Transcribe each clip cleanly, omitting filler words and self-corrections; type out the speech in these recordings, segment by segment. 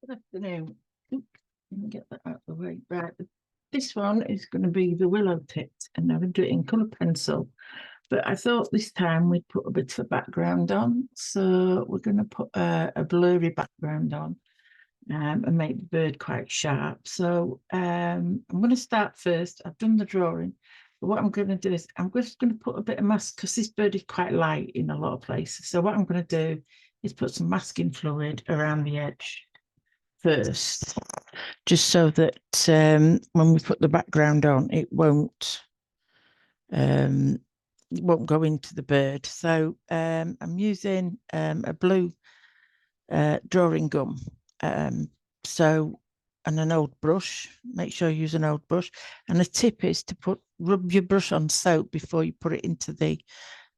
Good afternoon. Let me get that out of the way. Right, this one is going to be the Willow Tit, and I'm going to do it in colour pencil. But I thought this time we'd put a bit of a background on, so we're going to put a blurry background on and make the bird quite sharp. So I'm going to start first. I've done the drawing, but what I'm going to do is I'm just going to put a bit of mask because this bird is quite light in a lot of places. So what I'm going to do is put some masking fluid around the edge first, just so that when we put the background on, it won't go into the bird. So I'm using a blue drawing gum. And an old brush. Make sure you use an old brush. And the tip is to rub your brush on soap before you put it into the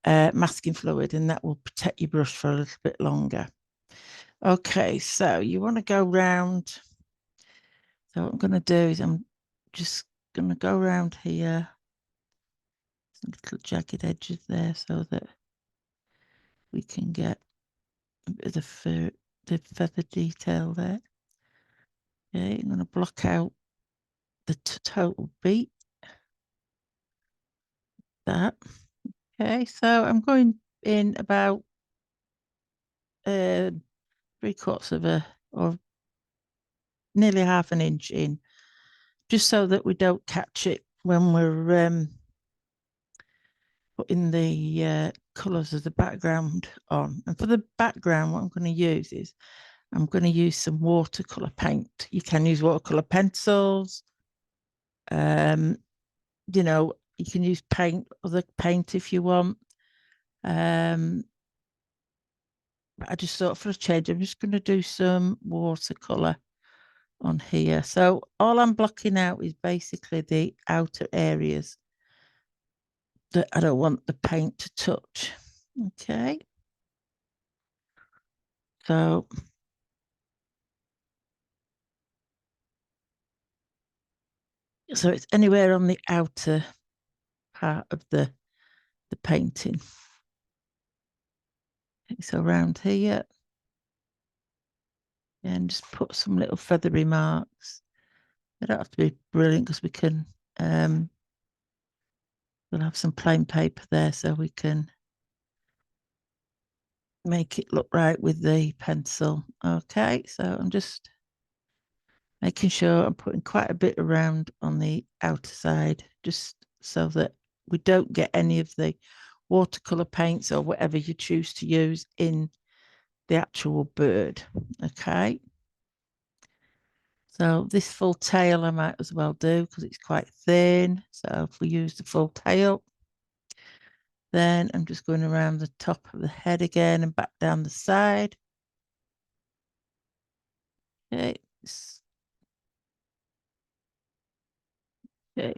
masking fluid, and that will protect your brush for a little bit longer. Okay, so you want to go round. So what I'm going to do is I'm just going to go around here. Some little jagged edges there so that we can get a bit of the feather detail there. Okay, I'm going to block out the total beat. That. Okay, so I'm going in about 3/4 of or nearly half an inch in, just so that we don't catch it when we're putting the colours of the background on. And for the background, what I'm going to use is I'm going to use some watercolour paint. You can use watercolour pencils. You know, you can use other paint if you want. But I just thought for a change, I'm just going to do some watercolour on here. So all I'm blocking out is basically the outer areas that I don't want the paint to touch. Okay. So it's anywhere on the outer part of the painting. Okay, so around here, and just put some little feathery marks. They don't have to be brilliant because we can we'll have some plain paper there so we can make it look right with the pencil. Okay, so I'm just making sure I'm putting quite a bit around on the outer side, just so that we don't get any of the watercolor paints or whatever you choose to use in the actual bird. Okay. So this full tail I might as well do because it's quite thin. So if we use the full tail, then I'm just going around the top of the head again and back down the side. Okay. Okay.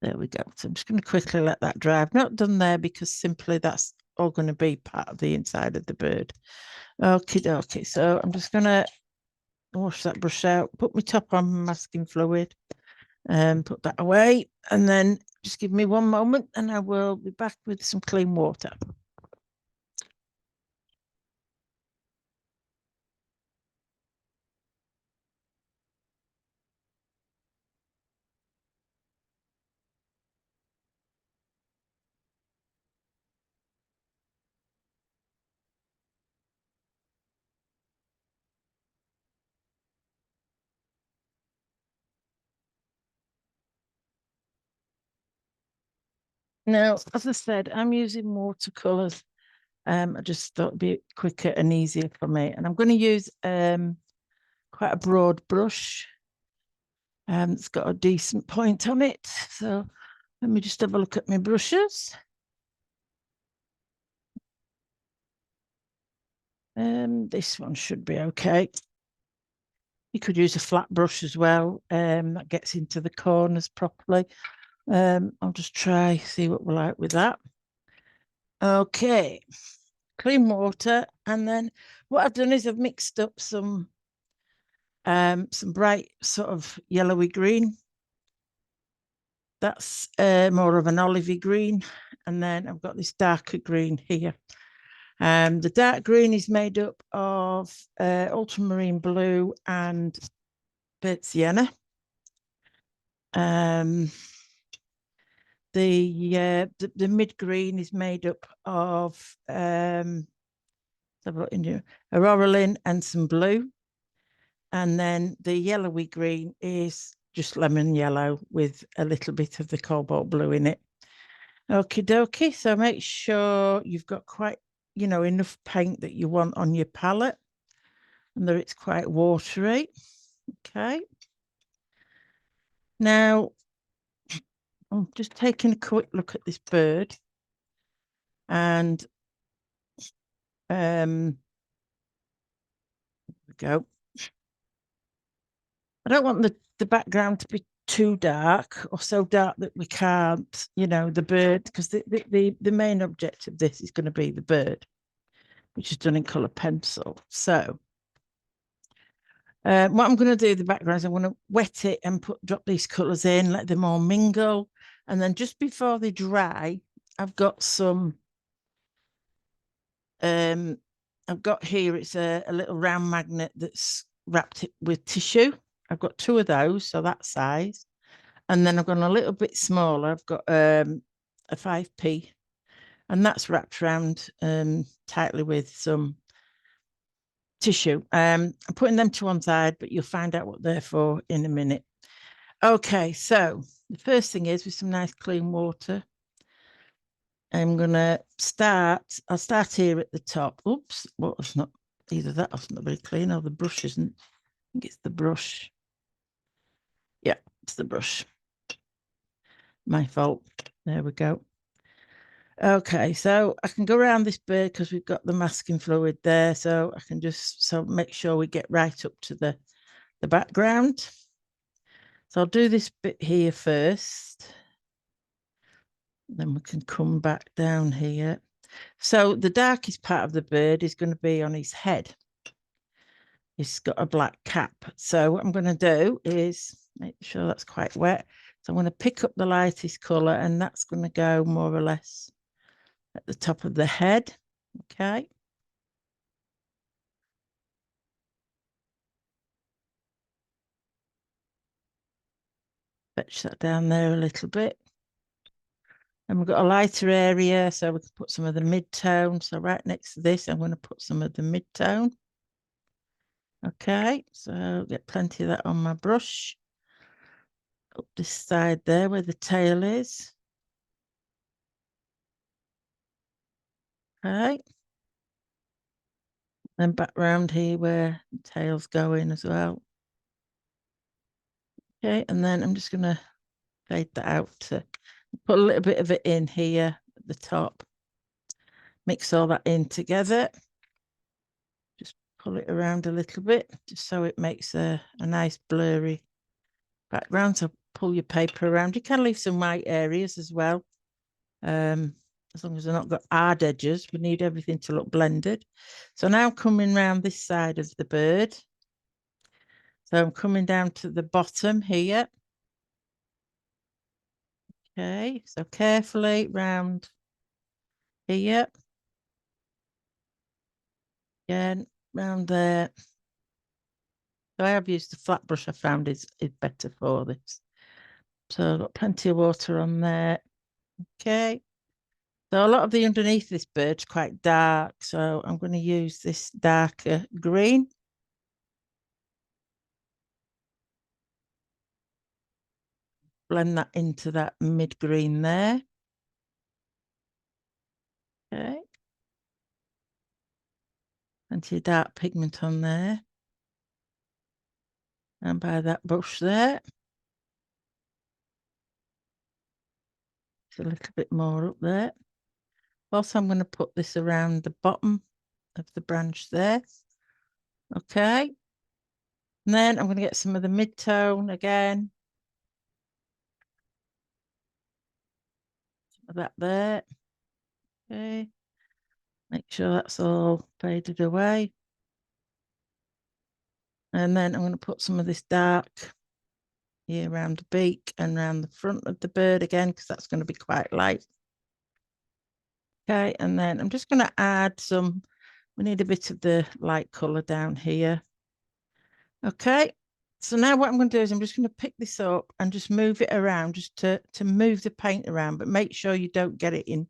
There we go. So I'm just going to quickly let that dry. I've not done there because simply that's all going to be part of the inside of the bird. Okay, dokie. So I'm just going to wash that brush out, put my top on masking fluid, and put that away. And then just give me one moment and I will be back with some clean water. Now, as I said, I'm using watercolors. I just thought it'd be quicker and easier for me. And I'm going to use quite a broad brush. It's got a decent point on it. So let me just have a look at my brushes. This one should be okay. You could use a flat brush as well. That gets into the corners properly. I'll just see what we're like with that. Okay, clean water, and then what I've done is I've mixed up some bright sort of yellowy green That's more of an olivey green. And then I've got this darker green here. The dark green is made up of ultramarine blue and burnt sienna. The mid green is made up of auroraline and some blue. And then the yellowy green is just lemon yellow with a little bit of the cobalt blue in it. Okie dokie. So make sure you've got quite, enough paint that you want on your palette and that it's quite watery. Okay. Now, I'm just taking a quick look at this bird and there we go. I don't want the background to be too dark or so dark that we can't, the bird, because the main object of this is going to be the bird, which is done in colour pencil. So what I'm going to do, the background, is I'm going to wet it and drop these colours in, let them all mingle. And then just before they dry, I've got some, I've got here, it's a little round magnet that's wrapped it with tissue. I've got 2 of those, so that size. And then I've got a little bit smaller. I've got a 5p, and that's wrapped around tightly with some tissue. I'm putting them to one side, but you'll find out what they're for in a minute. Okay, so the first thing is with some nice clean water. I'm gonna I'll start here at the top. Oops, well, it's not either that, it's not very clean, or the brush isn't. I think it's the brush. Yeah, it's the brush. My fault. There we go. Okay, so I can go around this bird because we've got the masking fluid there, so I can just make sure we get right up to the background. So I'll do this bit here first. Then we can come back down here. So the darkest part of the bird is going to be on his head. He's got a black cap. So what I'm going to do is make sure that's quite wet. So I'm going to pick up the lightest colour, and that's going to go more or less at the top of the head. Okay. Fetch that down there a little bit. And we've got a lighter area, so we can put some of the mid-tone. So right next to this, I'm going to put some of the mid-tone. Okay, so get plenty of that on my brush. Up this side there where the tail is. Okay. Then back round here where the tail's going as well. Okay, and then I'm just going to fade that out to put a little bit of it in here at the top. Mix all that in together. Just pull it around a little bit, just so it makes a nice blurry background. So pull your paper around. You can leave some white areas as well. As long as they're not got hard edges, we need everything to look blended. So now I'm coming around this side of the bird. So I'm coming down to the bottom here. Okay, so carefully round here. Again, round there. So I have used the flat brush. I found is better for this. So I've got plenty of water on there. Okay. So a lot of the underneath this bird's quite dark. So I'm going to use this darker green. Blend that into that mid green there. Okay. Plenty of dark pigment on there. And by that brush there. It's a little bit more up there. Also, I'm going to put this around the bottom of the branch there. Okay. And then I'm going to get some of the mid-tone again. Some of that there. Okay. Make sure that's all faded away. And then I'm going to put some of this dark here around the beak and around the front of the bird again, because that's going to be quite light. Okay, and then I'm just going to add some, we need a bit of the light colour down here. Okay, so now what I'm going to do is I'm just going to pick this up and just move it around, just to move the paint around, but make sure you don't get it in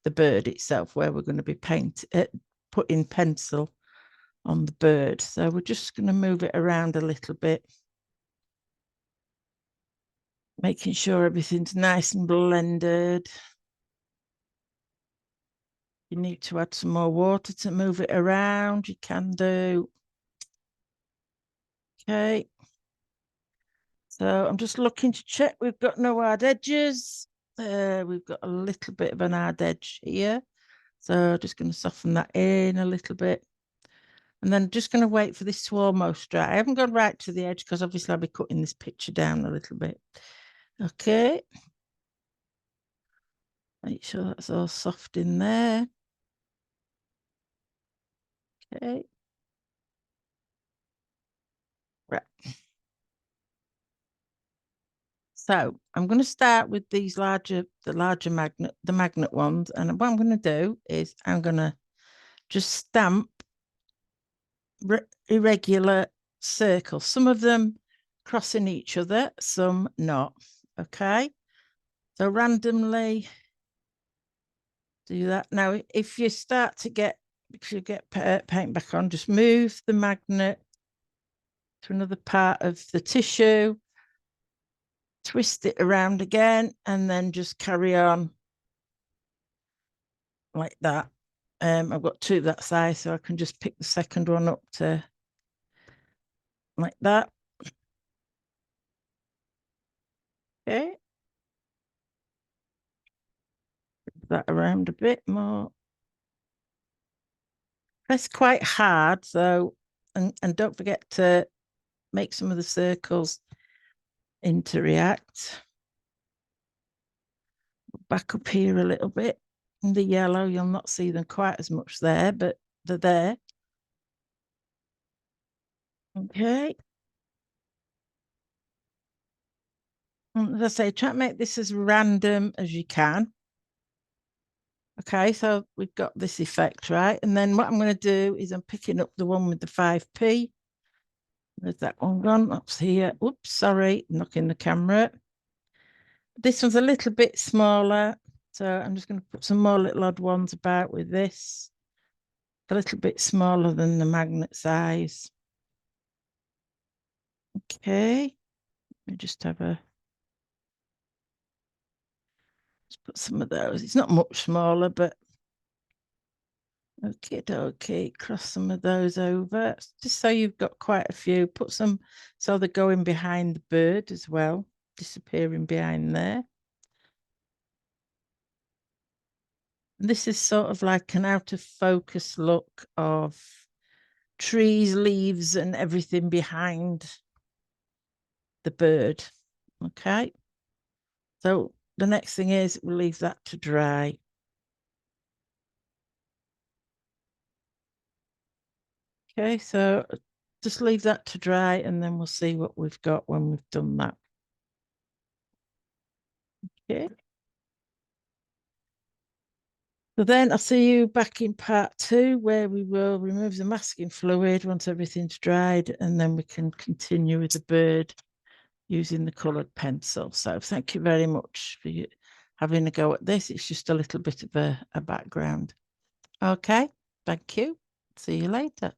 the bird itself where we're going to be putting pencil on the bird. So we're just going to move it around a little bit, making sure everything's nice and blended. You need to add some more water to move it around, you can do. Okay. So I'm just looking to check we've got no hard edges. We've got a little bit of an hard edge here. So just going to soften that in a little bit. And then just going to wait for this to almost dry. I haven't gone right to the edge because obviously I'll be cutting this picture down a little bit. Okay. Make sure that's all soft in there. Okay. Right. So I'm going to start with these the larger magnet ones. And what I'm going to do is I'm going to just stamp irregular circles, some of them crossing each other, some not. Okay. So randomly do that. Now, if you get paint back on, just move the magnet to another part of the tissue, twist it around again, and then just carry on like that. I've got two that size, so I can just pick the second one up to like that. Okay. That around a bit more. Press quite hard, so and don't forget to make some of the circles interact. Back up here a little bit. In the yellow, you'll not see them quite as much there, but they're there. Okay. And as I say, try to make this as random as you can. Okay, so we've got this effect, right? And then what I'm going to do is I'm picking up the one with the 5p. There's that one gone. That's here. Oops, sorry, knocking the camera. This one's a little bit smaller. So I'm just going to put some more little odd ones about with this. A little bit smaller than the magnet size. Okay. Let me just have a... Let's put some of those. It's not much smaller, but... Okay, cross some of those over. Just so you've got quite a few. Put some so they're going behind the bird as well. Disappearing behind there. This is sort of like an out of focus look of trees, leaves, and everything behind the bird. Okay. So the next thing is we'll leave that to dry. Okay, so just leave that to dry and then we'll see what we've got when we've done that. Okay. So then I'll see you back in part 2 where we will remove the masking fluid once everything's dried and then we can continue with the bird using the coloured pencil. So thank you very much for having a go at this. It's just a little bit of a background. Okay, thank you. See you later.